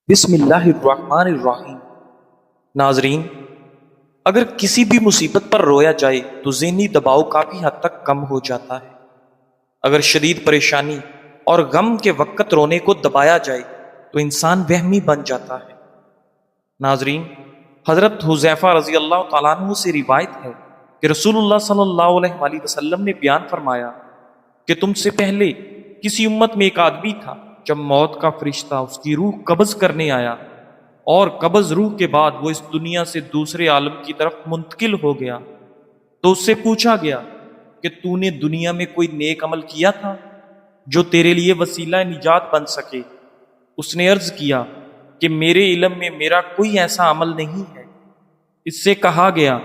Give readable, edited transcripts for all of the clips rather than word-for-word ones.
بسم اللہ الرحمن الرحیم۔ ناظرین، اگر کسی بھی مصیبت پر رویا جائے تو ذہنی دباؤ کافی حد تک کم ہو جاتا ہے۔ اگر شدید پریشانی اور غم کے وقت رونے کو دبایا جائے تو انسان وہمی بن جاتا ہے۔ ناظرین، حضرت حذیفہ رضی اللہ تعالیٰ عنہ سے روایت ہے کہ رسول اللہ صلی اللہ علیہ وآلہ وسلم نے بیان فرمایا کہ تم سے پہلے کسی امت میں ایک آدمی تھا، جب موت کا فرشتہ اس کی روح قبض کرنے آیا اور قبض روح کے بعد وہ اس دنیا سے دوسرے عالم کی طرف منتقل ہو گیا تو اس سے پوچھا گیا کہ تو نے دنیا میں کوئی نیک عمل کیا تھا جو تیرے لیے وسیلہ نجات بن سکے؟ اس نے عرض کیا کہ میرے علم میں میرا کوئی ایسا عمل نہیں ہے۔ اس سے کہا گیا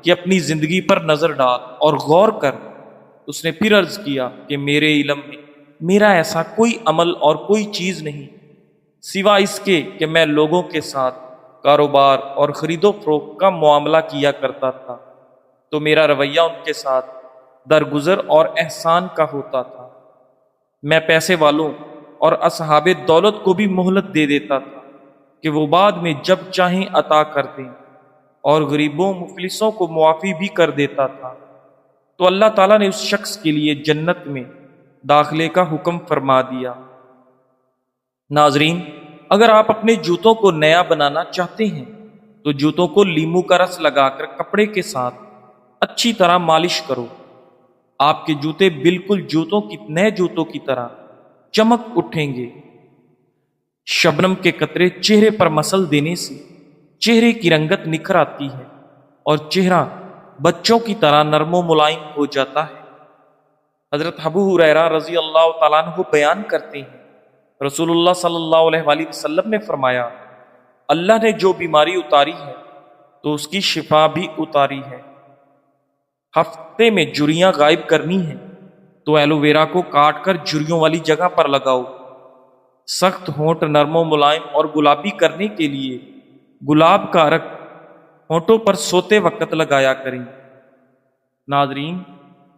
کہ اپنی زندگی پر نظر ڈال اور غور کر۔ اس نے پھر عرض کیا کہ میرے علم میں میرا ایسا کوئی عمل اور کوئی چیز نہیں سوا اس کے کہ میں لوگوں کے ساتھ کاروبار اور خرید و فروخت کا معاملہ کیا کرتا تھا، تو میرا رویہ ان کے ساتھ درگزر اور احسان کا ہوتا تھا۔ میں پیسے والوں اور اصحاب دولت کو بھی مہلت دے دیتا تھا کہ وہ بعد میں جب چاہیں عطا کر دیں، اور غریبوں مفلسوں کو معافی بھی کر دیتا تھا۔ تو اللہ تعالیٰ نے اس شخص کے لیے جنت میں داخلے کا حکم فرما دیا۔ ناظرین، اگر آپ اپنے جوتوں کو نیا بنانا چاہتے ہیں تو جوتوں کو لیمو کا رس لگا کر کپڑے کے ساتھ اچھی طرح مالش کرو۔ آپ کے جوتے بالکل نئے جوتوں کی طرح چمک اٹھیں گے۔ شبنم کے قطرے چہرے پر مسل دینے سے چہرے کی رنگت نکھر آتی ہے اور چہرہ بچوں کی طرح نرم و ملائم ہو جاتا ہے۔ حضرت ابو ہریرہ رضی اللہ تعالیٰ عنہ بیان کرتے ہیں، رسول اللہ صلی اللہ علیہ وآلہ وسلم نے فرمایا، اللہ نے جو بیماری اتاری ہے تو اس کی شفا بھی اتاری ہے۔ ہفتے میں جھریاں غائب کرنی ہیں تو ایلو ویرا کو کاٹ کر جھریوں والی جگہ پر لگاؤ۔ سخت ہونٹ نرم و ملائم اور گلابی کرنے کے لیے گلاب کا عرق ہونٹوں پر سوتے وقت لگایا کریں۔ ناظرین،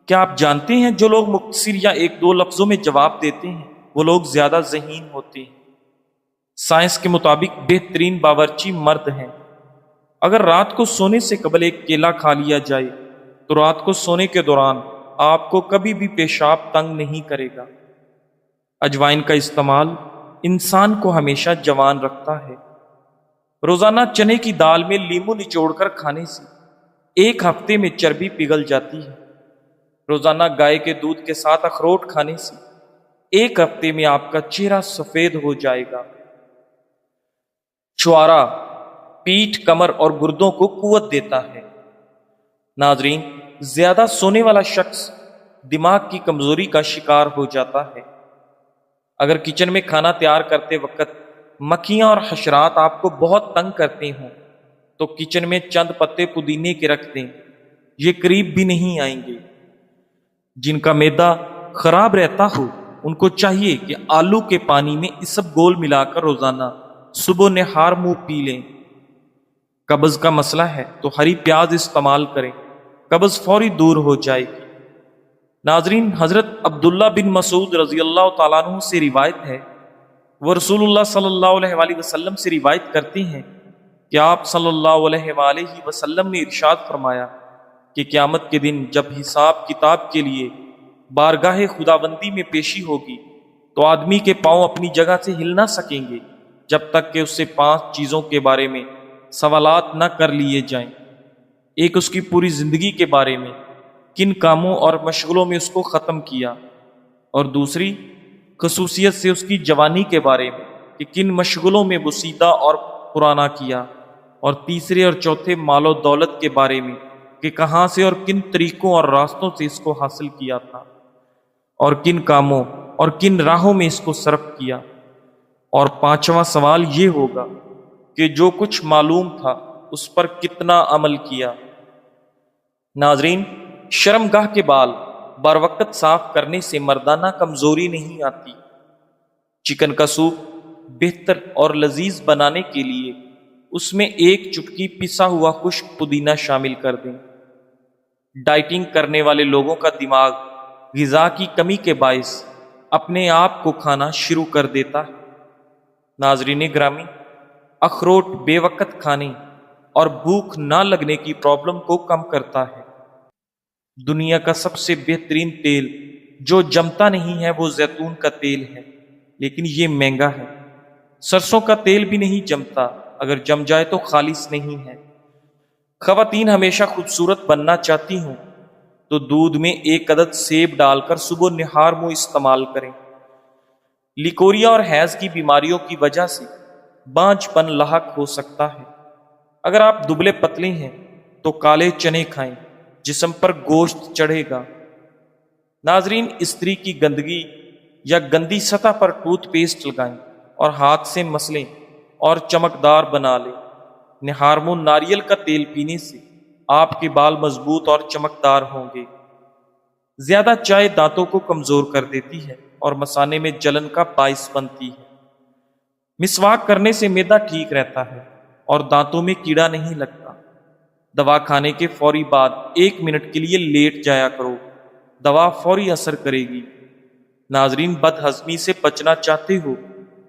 کیا آپ جانتے ہیں جو لوگ مختصر یا ایک دو لفظوں میں جواب دیتے ہیں وہ لوگ زیادہ ذہین ہوتے ہیں۔ سائنس کے مطابق بہترین باورچی مرد ہیں۔ اگر رات کو سونے سے قبل ایک کیلا کھا لیا جائے تو رات کو سونے کے دوران آپ کو کبھی بھی پیشاب تنگ نہیں کرے گا۔ اجوائن کا استعمال انسان کو ہمیشہ جوان رکھتا ہے۔ روزانہ چنے کی دال میں لیمو نچوڑ کر کھانے سے ایک ہفتے میں چربی پگھل جاتی ہے۔ روزانہ گائے کے دودھ کے ساتھ اخروٹ کھانے سے ایک ہفتے میں آپ کا چہرہ سفید ہو جائے گا۔ چھوارا پیٹھ، کمر اور گردوں کو قوت دیتا ہے۔ ناظرین، زیادہ سونے والا شخص دماغ کی کمزوری کا شکار ہو جاتا ہے۔ اگر کچن میں کھانا تیار کرتے وقت مکھیاں اور حشرات آپ کو بہت تنگ کرتے ہوں تو کچن میں چند پتے پودینے کے رکھ دیں، یہ قریب بھی نہیں آئیں گے۔ جن کا معدہ خراب رہتا ہو ان کو چاہیے کہ آلو کے پانی میں اسب گول ملا کر روزانہ صبح نہار منہ پی لیں۔ قبض کا مسئلہ ہے تو ہری پیاز استعمال کریں، قبض فوری دور ہو جائے گی۔ ناظرین، حضرت عبداللہ بن مسعود رضی اللہ تعالیٰ عنہ سے روایت ہے، وہ رسول اللہ صلی اللہ علیہ وآلہ وسلم سے روایت کرتے ہیں کہ آپ صلی اللہ علیہ وآلہ وسلم نے ارشاد فرمایا کہ قیامت کے دن جب حساب کتاب کے لیے بارگاہ خداوندی میں پیشی ہوگی تو آدمی کے پاؤں اپنی جگہ سے ہل نہ سکیں گے جب تک کہ اس سے 5 چیزوں کے بارے میں سوالات نہ کر لیے جائیں۔ ایک، اس کی پوری زندگی کے بارے میں، کن کاموں اور مشغلوں میں اس کو ختم کیا، اور دوسری خصوصیت سے اس کی جوانی کے بارے میں کہ کن مشغلوں میں بوسیدہ اور پرانا کیا، اور تیسرے اور چوتھے مال و دولت کے بارے میں کہ کہاں سے اور کن طریقوں اور راستوں سے اس کو حاصل کیا تھا، اور کن کاموں اور کن راہوں میں اس کو صرف کیا، اور 5واں سوال یہ ہوگا کہ جو کچھ معلوم تھا اس پر کتنا عمل کیا۔ ناظرین، شرمگاہ کے بال بر وقت صاف کرنے سے مردانہ کمزوری نہیں آتی۔ چکن کا سوپ بہتر اور لذیذ بنانے کے لیے اس میں 1 چٹکی پسا ہوا خشک پودینہ شامل کر دیں۔ ڈائٹنگ کرنے والے لوگوں کا دماغ غذا کی کمی کے باعث اپنے آپ کو کھانا شروع کر دیتا ہے۔ ناظرین گرامی، اخروٹ بے وقت کھانے اور بھوک نہ لگنے کی پرابلم کو کم کرتا ہے۔ دنیا کا سب سے بہترین تیل جو جمتا نہیں ہے وہ زیتون کا تیل ہے، لیکن یہ مہنگا ہے۔ سرسوں کا تیل بھی نہیں جمتا، اگر جم جائے تو خالص نہیں ہے۔ خواتین ہمیشہ خوبصورت بننا چاہتی ہوں تو دودھ میں 1 عدد سیب ڈال کر صبح نہار منہ استعمال کریں۔ لیکوریا اور حیض کی بیماریوں کی وجہ سے بانجھ پن لاحق ہو سکتا ہے۔ اگر آپ دبلے پتلے ہیں تو کالے چنے کھائیں، جسم پر گوشت چڑھے گا۔ ناظرین، استری کی گندگی یا گندی سطح پر ٹوتھ پیسٹ لگائیں اور ہاتھ سے مسلیں اور چمکدار بنا لیں۔ نہار منہ ناریل کا تیل پینے سے آپ کے بال مضبوط اور چمکدار ہوں گے۔ زیادہ چائے دانتوں کو کمزور کر دیتی ہے اور مثانے میں جلن کا باعث بنتی ہے۔ مسواک کرنے سے معدہ ٹھیک رہتا ہے اور دانتوں میں کیڑا نہیں لگتا۔ دوا کھانے کے فوری بعد 1 منٹ کے لیے لیٹ جایا کرو، دوا فوری اثر کرے گی۔ ناظرین، بد ہضمی سے بچنا چاہتے ہو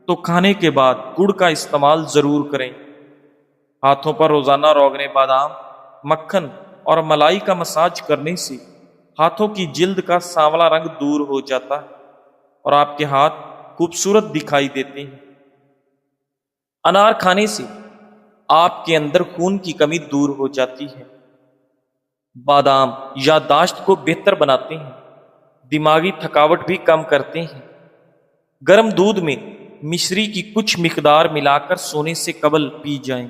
تو کھانے کے بعد گڑ کا استعمال ضرور کریں۔ ہاتھوں پر روزانہ روغن بادام، مکھن اور ملائی کا مساج کرنے سے ہاتھوں کی جلد کا سانولا رنگ دور ہو جاتا ہے اور آپ کے ہاتھ خوبصورت دکھائی دیتے ہیں۔ انار کھانے سے آپ کے اندر خون کی کمی دور ہو جاتی ہے۔ بادام یادداشت کو بہتر بناتے ہیں، دماغی تھکاوٹ بھی کم کرتے ہیں۔ گرم دودھ میں مشری کی کچھ مقدار ملا کر سونے سے قبل پی جائیں،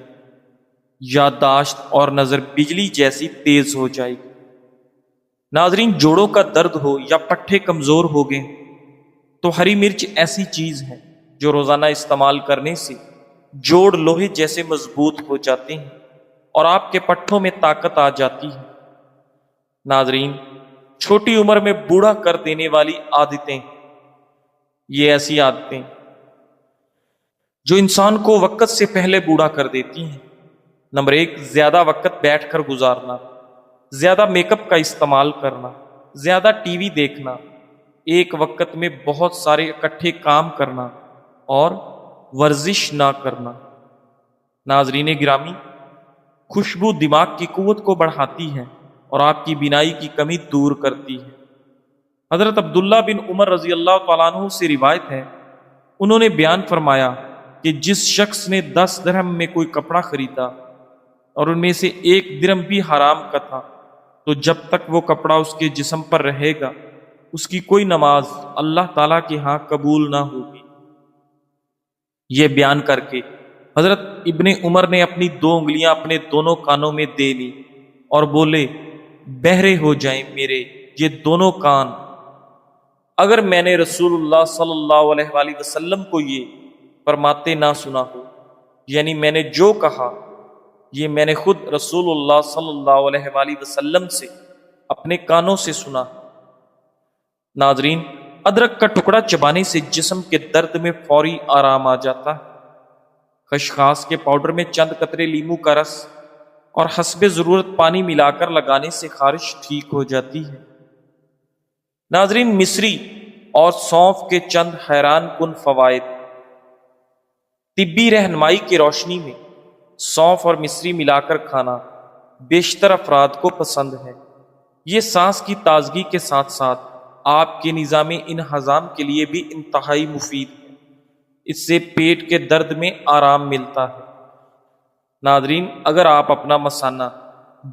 یادداشت اور نظر بجلی جیسی تیز ہو جائے گی۔ ناظرین، جوڑوں کا درد ہو یا پٹھے کمزور ہو گئے تو ہری مرچ ایسی چیز ہے جو روزانہ استعمال کرنے سے جوڑ لوہے جیسے مضبوط ہو جاتے ہیں اور آپ کے پٹھوں میں طاقت آ جاتی ہے۔ ناظرین، چھوٹی عمر میں بوڑھا کر دینے والی عادتیں، یہ ایسی عادتیں جو انسان کو وقت سے پہلے بوڑھا کر دیتی ہیں۔ نمبر 1، زیادہ وقت بیٹھ کر گزارنا، زیادہ میک اپ کا استعمال کرنا، زیادہ ٹی وی دیکھنا، ایک وقت میں بہت سارے اکٹھے کام کرنا اور ورزش نہ کرنا۔ ناظرین گرامی، خوشبو دماغ کی قوت کو بڑھاتی ہے اور آپ کی بینائی کی کمی دور کرتی ہے۔ حضرت عبداللہ بن عمر رضی اللہ تعالیٰ عنہ سے روایت ہے، انہوں نے بیان فرمایا کہ جس شخص نے 10 درہم میں کوئی کپڑا خریدا اور ان میں سے 1 درہم بھی حرام کا تھا، تو جب تک وہ کپڑا اس کے جسم پر رہے گا اس کی کوئی نماز اللہ تعالیٰ کے ہاں قبول نہ ہوگی۔ یہ بیان کر کے حضرت ابن عمر نے اپنی 2 انگلیاں اپنے دونوں کانوں میں دے لی اور بولے، بہرے ہو جائیں میرے یہ دونوں کان، اگر میں نے رسول اللہ صلی اللہ علیہ وآلہ وسلم کو یہ فرماتے نہ سنا ہو، یعنی میں نے جو کہا یہ میں نے خود رسول اللہ صلی اللہ علیہ وآلہ وسلم سے اپنے کانوں سے سنا۔ ناظرین، ادرک کا ٹکڑا چبانے سے جسم کے درد میں فوری آرام آ جاتا ہے۔ خشخاش کے پاؤڈر میں چند قطرے لیمو کا رس اور حسب ضرورت پانی ملا کر لگانے سے خارش ٹھیک ہو جاتی ہے۔ ناظرین، مصری اور سونف کے چند حیران کن فوائد۔ طبی رہنمائی کی روشنی میں سونف اور مصری ملا کر کھانا بیشتر افراد کو پسند ہے۔ یہ سانس کی تازگی کے ساتھ ساتھ آپ کے نظام انہضام کے لیے بھی انتہائی مفید ہے۔ اس سے پیٹ کے درد میں آرام ملتا ہے۔ ناظرین، اگر آپ اپنا مثانہ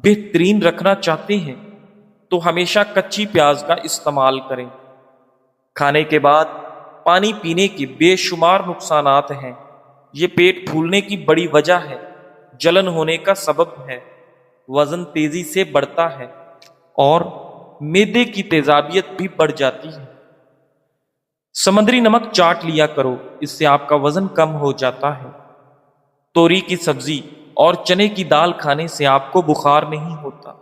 بہترین رکھنا چاہتے ہیں تو ہمیشہ کچی پیاز کا استعمال کریں۔ کھانے کے بعد پانی پینے کے بے شمار نقصانات ہیں۔ یہ پیٹ پھولنے کی بڑی وجہ ہے، جلن ہونے کا سبب ہے، وزن تیزی سے بڑھتا ہے اور معدے کی تیزابیت بھی بڑھ جاتی ہے۔ سمندری نمک چاٹ لیا کرو، اس سے آپ کا وزن کم ہو جاتا ہے۔ توری کی سبزی اور چنے کی دال کھانے سے آپ کو بخار نہیں ہوتا۔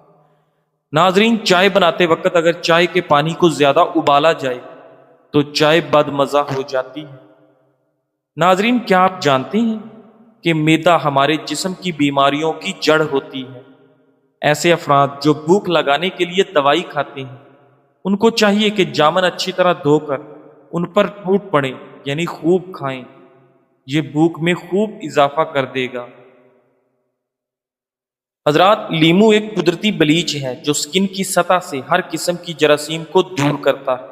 ناظرین، چائے بناتے وقت اگر چائے کے پانی کو زیادہ ابالا جائے تو چائے بد مزہ ہو جاتی ہے۔ ناظرین، کیا آپ جانتے ہیں کہ معدہ ہمارے جسم کی بیماریوں کی جڑ ہوتی ہے؟ ایسے افراد جو بھوک لگانے کے لیے دوائی کھاتے ہیں ان کو چاہیے کہ جامن اچھی طرح دھو کر ان پر ٹوٹ پڑیں، یعنی خوب کھائیں۔ یہ بھوک میں خوب اضافہ کر دے گا۔ حضرات، لیمو ایک قدرتی بلیچ ہے جو سکن کی سطح سے ہر قسم کی جراثیم کو دور کرتا ہے۔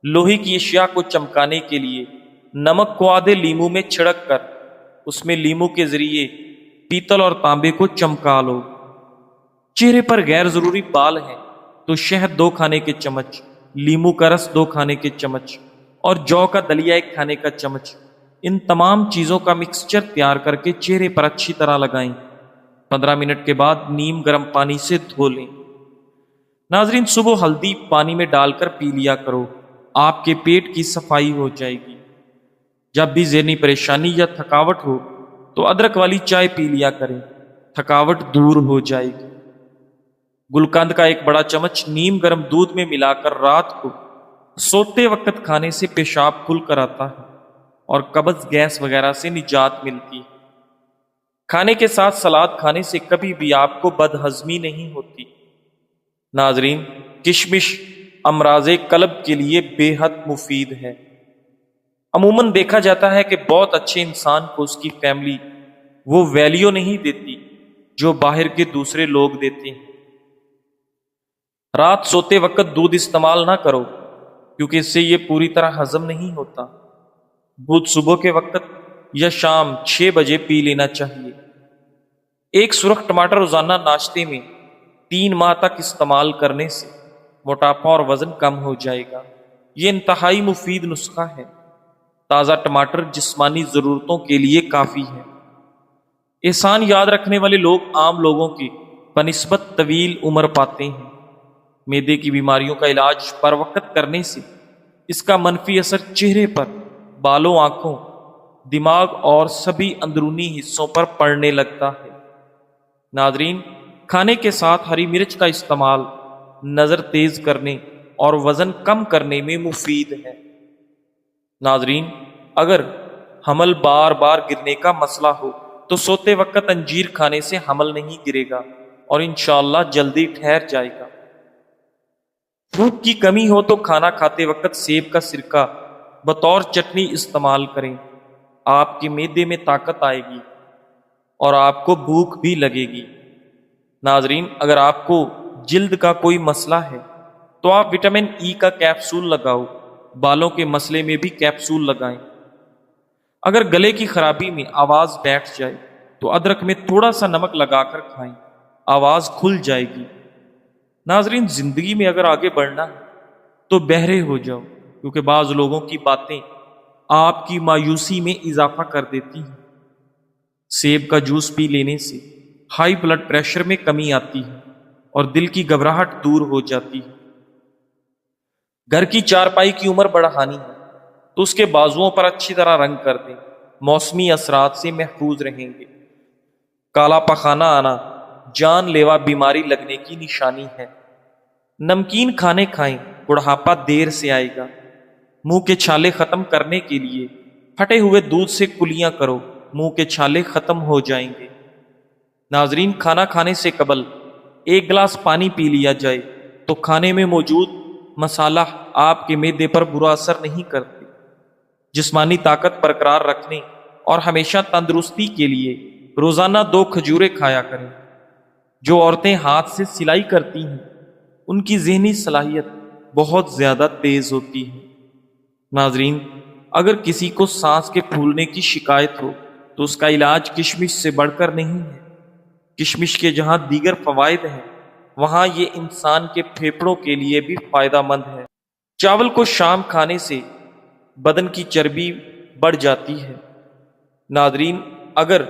لوہے کی اشیاء کو چمکانے کے لیے نمک کو آدھے لیمو میں چھڑک کر اس میں لیمو کے ذریعے پیتل اور تانبے کو چمکا لو۔ چہرے پر غیر ضروری بال ہیں تو شہد 2 کھانے کے چمچ، لیمو کا رس 2 کھانے کے چمچ اور جو کا دلیا 1 کھانے کا چمچ، ان تمام چیزوں کا مکسچر تیار کر کے چہرے پر اچھی طرح لگائیں۔ 15 منٹ کے بعد نیم گرم پانی سے دھو لیں۔ ناظرین، صبح ہلدی پانی میں ڈال کر پی لیا کرو، آپ کے پیٹ کی صفائی ہو جائے گی۔ جب بھی ذہنی پریشانی یا تھکاوٹ ہو تو ادرک والی چائے پی لیا کریں، تھکاوٹ دور ہو جائے گی۔ گلقند کا 1 بڑا چمچ نیم گرم دودھ میں ملا کر رات کو سوتے وقت کھانے سے پیشاب کھل کر آتا ہے اور قبض گیس وغیرہ سے نجات ملتی ہے۔ کھانے کے ساتھ سلاد کھانے سے کبھی بھی آپ کو بد ہضمی نہیں ہوتی۔ ناظرین، کشمش امراض قلب کے لیے بے حد مفید ہے۔ عموماً دیکھا جاتا ہے کہ بہت اچھے انسان کو اس کی فیملی وہ ویلیو نہیں دیتی جو باہر کے دوسرے لوگ دیتے ہیں۔ رات سوتے وقت دودھ استعمال نہ کرو کیونکہ اس سے یہ پوری طرح ہضم نہیں ہوتا۔ دودھ صبح کے وقت یا شام 6 بجے پی لینا چاہیے۔ 1 سرخ ٹماٹر روزانہ ناشتے میں 3 ماہ تک استعمال کرنے سے موٹاپا اور وزن کم ہو جائے گا۔ یہ انتہائی مفید نسخہ ہے۔ تازہ ٹماٹر جسمانی ضرورتوں کے لیے کافی ہے۔ احسان یاد رکھنے والے لوگ عام لوگوں کی بنسبت طویل عمر پاتے ہیں۔ معدے کی بیماریوں کا علاج پر وقت کرنے سے اس کا منفی اثر چہرے پر، بالوں، آنکھوں، دماغ اور سبھی اندرونی حصوں پر پڑنے لگتا ہے۔ ناظرین، کھانے کے ساتھ ہری مرچ کا استعمال نظر تیز کرنے اور وزن کم کرنے میں مفید ہے۔ ناظرین، اگر حمل بار بار گرنے کا مسئلہ ہو تو سوتے وقت انجیر کھانے سے حمل نہیں گرے گا اور انشاءاللہ جلدی ٹھہر جائے گا۔ بھوک کی کمی ہو تو کھانا کھاتے وقت سیب کا سرکہ بطور چٹنی استعمال کریں۔ آپ کے معدے میں طاقت آئے گی اور آپ کو بھوک بھی لگے گی۔ ناظرین، اگر آپ کو جلد کا کوئی مسئلہ ہے تو آپ وٹامن ای کا کیپسول لگاؤ۔ بالوں کے مسئلے میں بھی کیپسول لگائیں۔ اگر گلے کی خرابی میں آواز بیٹھ جائے تو ادرک میں تھوڑا سا نمک لگا کر کھائیں، آواز کھل جائے گی۔ ناظرین، زندگی میں اگر آگے بڑھنا ہے تو بہرے ہو جاؤ کیونکہ بعض لوگوں کی باتیں آپ کی مایوسی میں اضافہ کر دیتی ہیں۔ سیب کا جوس پی لینے سے ہائی بلڈ پریشر میں کمی آتی ہے اور دل کی گھبراہٹ دور ہو جاتی ہے۔ گھر کی چارپائی کی عمر بڑھانی ہے تو اس کے بازوؤں پر اچھی طرح رنگ کر دیں، موسمی اثرات سے محفوظ رہیں گے۔ کالا پخانہ آنا جان لیوا بیماری لگنے کی نشانی ہے۔ نمکین کھانے کھائیں، بڑھاپا دیر سے آئے گا۔ منہ کے چھالے ختم کرنے کے لیے پھٹے ہوئے دودھ سے کلیاں کرو، منہ کے چھالے ختم ہو جائیں گے۔ ناظرین، کھانا کھانے سے قبل 1 گلاس پانی پی لیا جائے تو کھانے میں موجود مسالہ آپ کے معدے پر برا اثر نہیں کرتے۔ جسمانی طاقت برقرار رکھنے اور ہمیشہ تندرستی کے لیے روزانہ 2 کھجوریں کھایا کریں۔ جو عورتیں ہاتھ سے سلائی کرتی ہیں ان کی ذہنی صلاحیت بہت زیادہ تیز ہوتی ہے۔ ناظرین، اگر کسی کو سانس کے پھولنے کی شکایت ہو تو اس کا علاج کشمش سے بڑھ کر نہیں ہے۔ کشمش کے جہاں دیگر فوائد ہیں وہاں یہ انسان کے پھیپھڑوں کے لیے بھی فائدہ مند ہے۔ چاول کو شام کھانے سے بدن کی چربی بڑھ جاتی ہے۔ ناظرین، اگر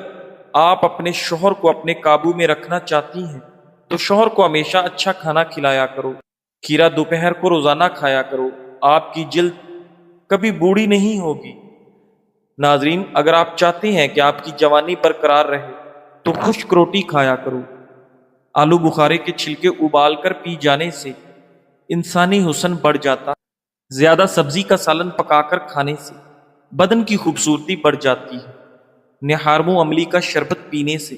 آپ اپنے شوہر کو اپنے قابو میں رکھنا چاہتی ہیں تو شوہر کو ہمیشہ اچھا کھانا کھلایا کرو۔ کھیرا دوپہر کو روزانہ کھایا کرو، آپ کی جلد کبھی بوڑھی نہیں ہوگی۔ ناظرین، اگر آپ چاہتے ہیں کہ آپ کی جوانی برقرار رہے تو خشک روٹی کھایا کرو۔ آلو بخارے کے چھلکے ابال کر پی جانے سے انسانی حسن بڑھ جاتا ہے۔ زیادہ سبزی کا سالن پکا کر کھانے سے بدن کی خوبصورتی بڑھ جاتی ہے۔ نہارمو املی کا شربت پینے سے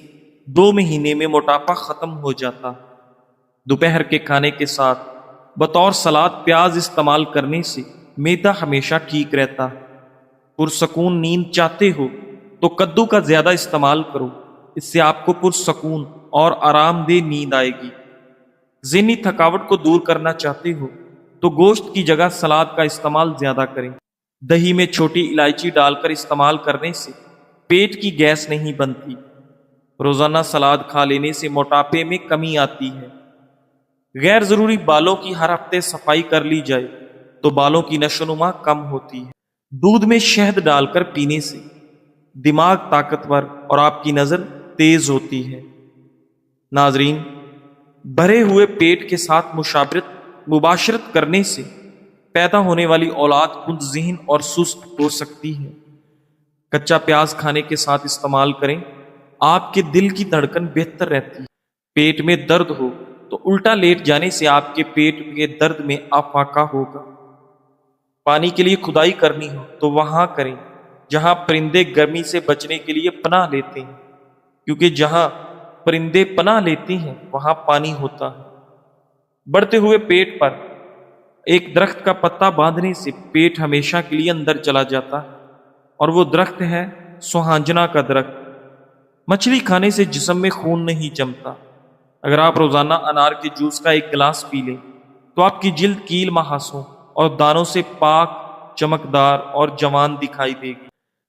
2 مہینے میں موٹاپا ختم ہو جاتا ہے۔ دوپہر کے کھانے کے ساتھ بطور سلاد پیاز استعمال کرنے سے معدہ ہمیشہ ٹھیک رہتا ہے۔ پرسکون نیند چاہتے ہو تو کدو کا زیادہ استعمال کرو، اس سے آپ کو پرسکون اور آرام دہ نیند آئے گی۔ ذہنی تھکاوٹ کو دور کرنا چاہتے ہو تو گوشت کی جگہ سلاد کا استعمال زیادہ کریں۔ دہی میں چھوٹی الائچی ڈال کر استعمال کرنے سے پیٹ کی گیس نہیں بنتی۔ روزانہ سلاد کھا لینے سے موٹاپے میں کمی آتی ہے۔ غیر ضروری بالوں کی ہر ہفتے صفائی کر لی جائے تو بالوں کی نشو و نما کم ہوتی ہے۔ دودھ میں شہد ڈال کر پینے سے دماغ طاقتور اور آپ کی نظر تیز ہوتی ہے۔ ناظرین، بھرے ہوئے پیٹ کے ساتھ مباشرت کرنے سے پیدا ہونے والی اولاد کند ذہن اور سست ہو سکتی ہے۔ کچا پیاز کھانے کے ساتھ استعمال کریں، آپ کے دل کی دھڑکن بہتر رہتی ہے۔ پیٹ میں درد ہو تو الٹا لیٹ جانے سے آپ کے پیٹ کے درد میں افاقہ ہوگا۔ پانی کے لیے کھدائی کرنی ہو تو وہاں کریں جہاں پرندے گرمی سے بچنے کے لیے پناہ لیتے ہیں، کیونکہ جہاں پرندے پناہ لیتے ہیں وہاں پانی ہوتا ہے۔ بڑھتے ہوئے پیٹ پر ایک درخت کا پتا باندھنے سے پیٹ ہمیشہ کے لیے اندر چلا جاتا ہے، اور وہ درخت ہے سوہانجنا کا درخت۔ مچھلی کھانے سے جسم میں خون نہیں جمتا۔ اگر آپ روزانہ انار کے جوس کا ایک گلاس پی لیں تو آپ کی جلد کیل محاسوں اور دانوں سے پاک، چمکدار اور جوان دکھائی دے گی۔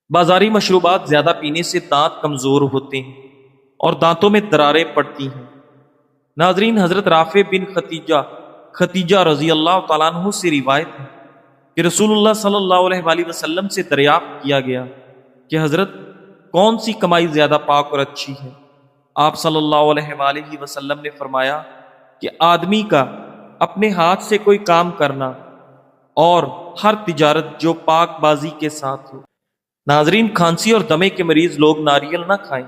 بازاری مشروبات زیادہ پینے سے دانت کمزور ہوتے ہیں اور دانتوں میں دراریں پڑتی ہیں۔ ناظرین، حضرت رافع بن ختیجہ رضی اللہ تعالیٰ عنہ سے روایت ہے کہ رسول اللہ صلی اللہ علیہ وآلہ وسلم سے دریافت کیا گیا کہ حضرت کون سی کمائی زیادہ پاک اور اچھی ہے؟ آپ صلی اللہ علیہ وآلہ وسلم نے فرمایا کہ آدمی کا اپنے ہاتھ سے کوئی کام کرنا اور ہر تجارت جو پاک بازی کے ساتھ ہو۔ ناظرین، کھانسی اور دمے کے مریض لوگ ناریل نہ کھائیں۔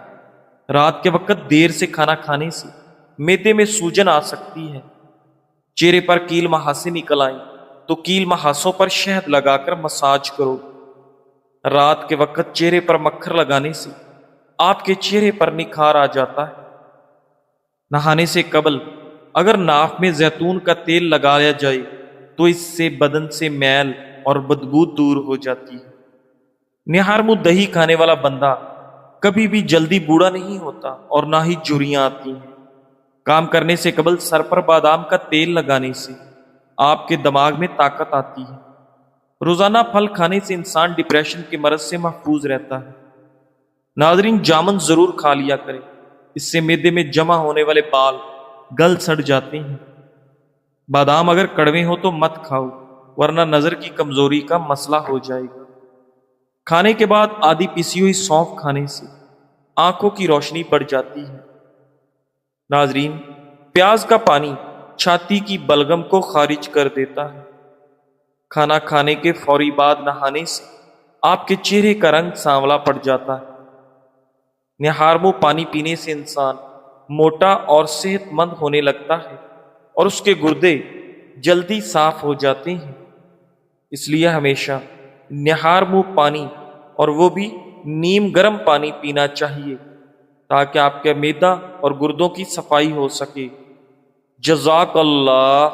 رات کے وقت دیر سے کھانا کھانے سے معدے میں سوجن آ سکتی ہے۔ چہرے پر کیل محاسے نکل آئیں تو کیل محاسوں پر شہد لگا کر مساج کرو۔ رات کے وقت چہرے پر مکھر لگانے سے آپ کے چہرے پر نکھار آ جاتا ہے۔ نہانے سے قبل اگر ناف میں زیتون کا تیل لگایا جائے تو اس سے بدن سے میل اور بدبو دور ہو جاتی ہے۔ نہار منہ دہی کھانے والا بندہ کبھی بھی جلدی بوڑھا نہیں ہوتا اور نہ ہی جھریاں آتی ہیں۔ کام کرنے سے قبل سر پر بادام کا تیل لگانے سے آپ کے دماغ میں طاقت آتی ہے۔ روزانہ پھل کھانے سے انسان ڈپریشن کے مرض سے محفوظ رہتا ہے۔ ناظرین، جامن ضرور کھا لیا کریں، اس سے معدے میں جمع ہونے والے بال گل سڑ جاتے ہیں۔ بادام اگر کڑوے ہو تو مت کھاؤ، ورنہ نظر کی کمزوری کا مسئلہ ہو جائے گا۔ کھانے کے بعد آدھی پیسی ہوئی سونف کھانے سے آنکھوں کی روشنی بڑھ جاتی ہے۔ ناظرین، پیاز کا پانی چھاتی کی بلغم کو خارج کر دیتا ہے۔ کھانا کھانے کے فوری بعد نہانے سے آپ کے چہرے کا رنگ سانولا پڑ جاتا ہے۔ نہار منہ پانی پینے سے انسان موٹا اور صحت مند ہونے لگتا ہے اور اس کے گردے جلدی صاف ہو جاتے ہیں۔ اس لیے ہمیشہ نہار منہ پانی، اور وہ بھی نیم گرم پانی پینا چاہیے تاکہ آپ کے معدہ اور گردوں کی صفائی ہو سکے۔ جزاک اللہ۔